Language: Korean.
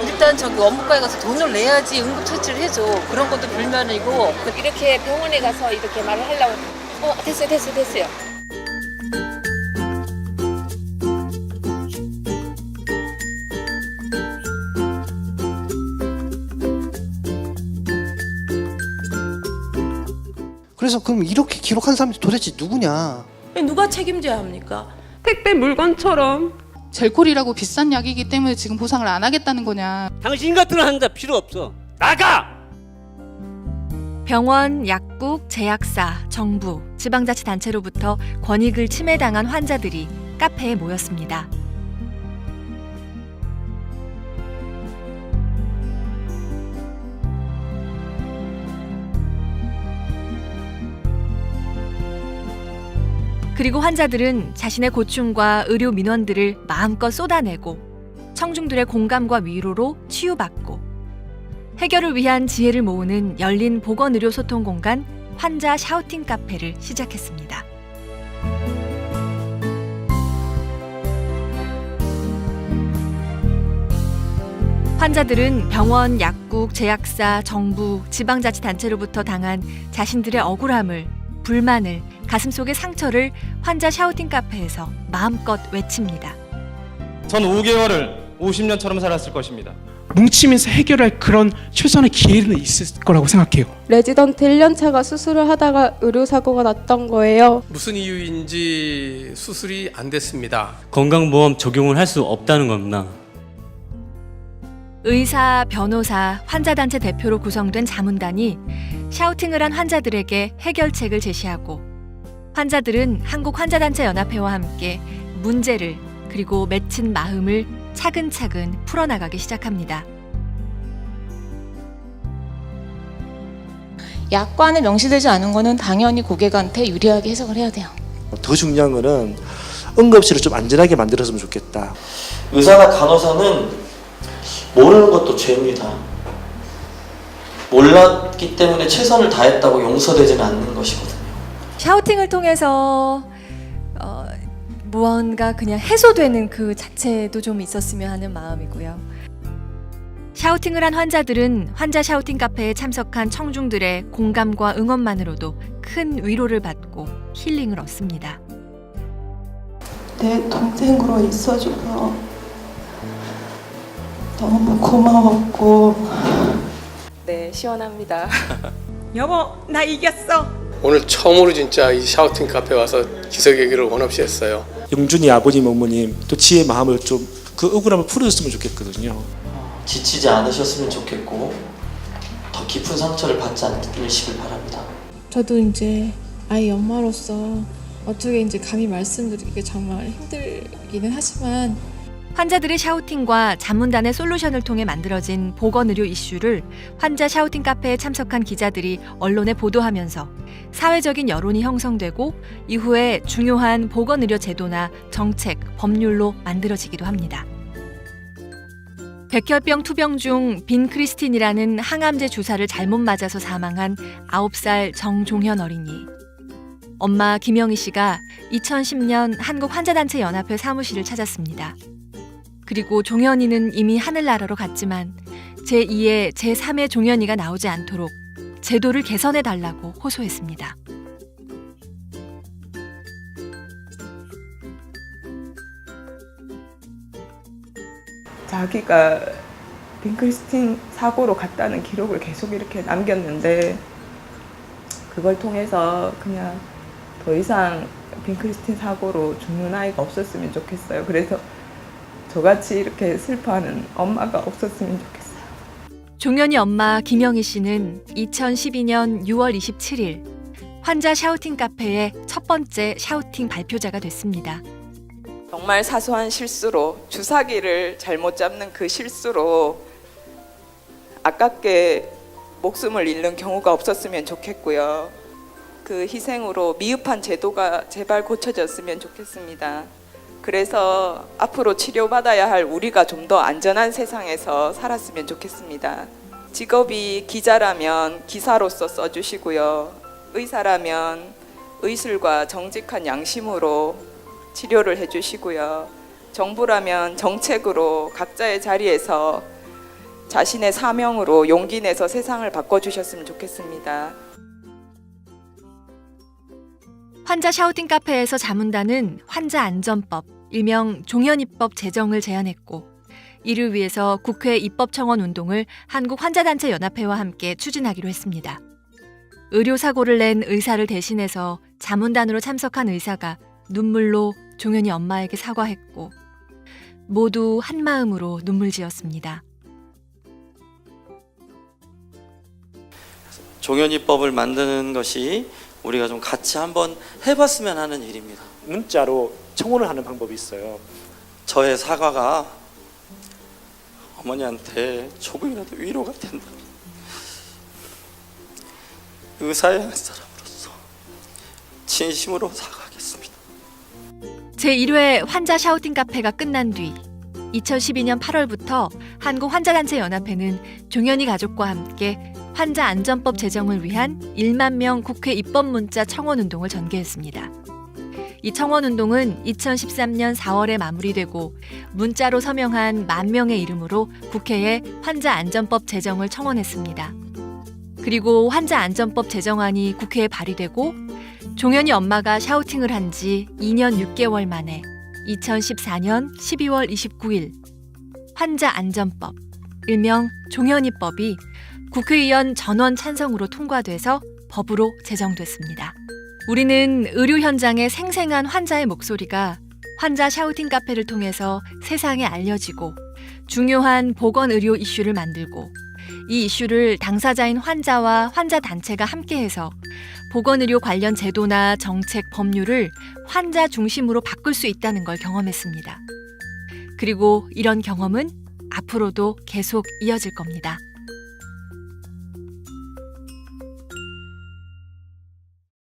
일단 저기 원무과에 가서 돈을 내야지 응급처치를 해줘. 그런 것도 불만이고. 이렇게 병원에 가서 이렇게 말을 하려고 됐어요. 그래서 그럼 이렇게 기록한 사람이 도대체 누구냐? 누가 책임져야 합니까? 택배 물건처럼. 젤콜이라고 비싼 약이기 때문에 지금 보상을 안 하겠다는 거냐. 당신 같은 환자 필요 없어. 나가! 병원, 약국, 제약사, 정부, 지방자치단체로부터 권익을 침해당한 환자들이 카페에 모였습니다. 그리고 환자들은 자신의 고충과 의료 민원들을 마음껏 쏟아내고 청중들의 공감과 위로로 치유받고 해결을 위한 지혜를 모으는 열린 보건의료 소통 공간 환자 샤우팅 카페를 시작했습니다. 환자들은 병원, 약국, 제약사, 정부, 지방자치단체로부터 당한 자신들의 억울함을, 불만을, 가슴속의 상처를 환자 샤우팅 카페에서 마음껏 외칩니다. 전 5개월을 50년처럼 살았을 것입니다. 뭉치면서 해결할 그런 최소한의 기회는 있을 거라고 생각해요. 레지던트 1년차가 수술을 하다가 의료사고가 났던 거예요. 무슨 이유인지 수술이 안 됐습니다. 건강보험 적용을 할 수 없다는 겁니다. 의사, 변호사, 환자단체 대표로 구성된 자문단이 샤우팅을 한 환자들에게 해결책을 제시하고 환자들은 한국환자단체연합회와 함께 문제를 그리고 맺힌 마음을 차근차근 풀어나가기 시작합니다. 약관에 명시되지 않은 거는 당연히 고객한테 유리하게 해석을 해야 돼요. 더 중요한 거는 응급실을 좀 안전하게 만들었으면 좋겠다. 의사나 간호사는 모르는 것도 죄입니다. 몰랐기 때문에 최선을 다했다고 용서되지는 않는 것이거든요. 샤우팅을 통해서 무언가 그냥 해소되는 그 자체도 좀 있었으면 하는 마음이고요. 샤우팅을 한 환자들은 환자 샤우팅 카페에 참석한 청중들의 공감과 응원만으로도 큰 위로를 받고 힐링을 얻습니다. 내 동생으로 있어줘서 너무 고마웠고. 네, 시원합니다. 여보, 나 이겼어. 오늘 처음으로 진짜 이 샤우팅 카페 와서 기적의 원 없이 했어요. 영준이 아버님, 어머님 또 지혜의 마음을 좀 그 억울함을 풀어줬으면 좋겠거든요. 지치지 않으셨으면 좋겠고 더 깊은 상처를 받지 않으시길 바랍니다. 저도 이제 아이 엄마로서 어떻게 이제 감히 말씀드리기 정말 힘들기는 하지만 환자들의 샤우팅과 자문단의 솔루션을 통해 만들어진 보건의료 이슈를 환자 샤우팅 카페에 참석한 기자들이 언론에 보도하면서 사회적인 여론이 형성되고 이후에 중요한 보건의료 제도나 정책, 법률로 만들어지기도 합니다. 백혈병 투병 중 빈크리스틴이라는 항암제 주사를 잘못 맞아서 사망한 9살 정종현 어린이. 엄마 김영희 씨가 2010년 한국환자단체연합회 사무실을 찾았습니다. 그리고 종현이는 이미 하늘나라로 갔지만 제2의 제3의 종현이가 나오지 않도록 제도를 개선해달라고 호소했습니다. 자기가 빈크리스틴 사고로 갔다는 기록을 계속 이렇게 남겼는데 그걸 통해서 그냥 더 이상 빈크리스틴 사고로 죽는 아이가 없었으면 좋겠어요. 그래서 저같이 이렇게 슬퍼하는 엄마가 없었으면 좋겠어요. 종현이 엄마 김영희 씨는 2012년 6월 27일 환자 샤우팅 카페의 첫 번째 샤우팅 발표자가 됐습니다. 정말 사소한 실수로 주사기를 잘못 잡는 그 실수로 아깝게 목숨을 잃는 경우가 없었으면 좋겠고요. 그 희생으로 미흡한 제도가 제발 고쳐졌으면 좋겠습니다. 그래서 앞으로 치료받아야 할 우리가 좀 더 안전한 세상에서 살았으면 좋겠습니다. 직업이 기자라면 기사로서 써주시고요. 의사라면 의술과 정직한 양심으로 치료를 해주시고요. 정부라면 정책으로 각자의 자리에서 자신의 사명으로 용기 내서 세상을 바꿔주셨으면 좋겠습니다. 환자 샤우팅 카페에서 자문단은 환자 안전법, 일명 종현입법 제정을 제안했고 이를 위해서 국회 입법청원 운동을 한국환자단체연합회와 함께 추진하기로 했습니다. 의료사고를 낸 의사를 대신해서 자문단으로 참석한 의사가 눈물로 종현이 엄마에게 사과했고 모두 한마음으로 눈물 지었습니다. 종현이법을 만드는 것이 우리가 좀 같이 한번 해봤으면 하는 일입니다. 문자로 청원을 하는 방법이 있어요. 저의 사과가 어머니한테 조금이라도 위로가 된다면 의사의 한 사람으로서 진심으로 사과하겠습니다. 제1회 환자 샤우팅 카페가 끝난 뒤 2012년 8월부터 한국환자단체연합회는 종현이 가족과 함께 환자 안전법 제정을 위한 1만 명 국회 입법 문자 청원 운동을 전개했습니다. 이 청원 운동은 2013년 4월에 마무리되고 문자로 서명한 10,000명의 이름으로 국회에 환자 안전법 제정을 청원했습니다. 그리고 환자 안전법 제정안이 국회에 발의되고 종현이 엄마가 샤우팅을 한 지 2년 6개월 만에 2014년 12월 29일 환자 안전법, 일명 종현이법이 국회의원 전원 찬성으로 통과돼서 법으로 제정됐습니다. 우리는 의료 현장의 생생한 환자의 목소리가 환자 샤우팅 카페를 통해서 세상에 알려지고 중요한 보건의료 이슈를 만들고 이 이슈를 당사자인 환자와 환자 단체가 함께해서 보건의료 관련 제도나 정책, 법률을 환자 중심으로 바꿀 수 있다는 걸 경험했습니다. 그리고 이런 경험은 앞으로도 계속 이어질 겁니다.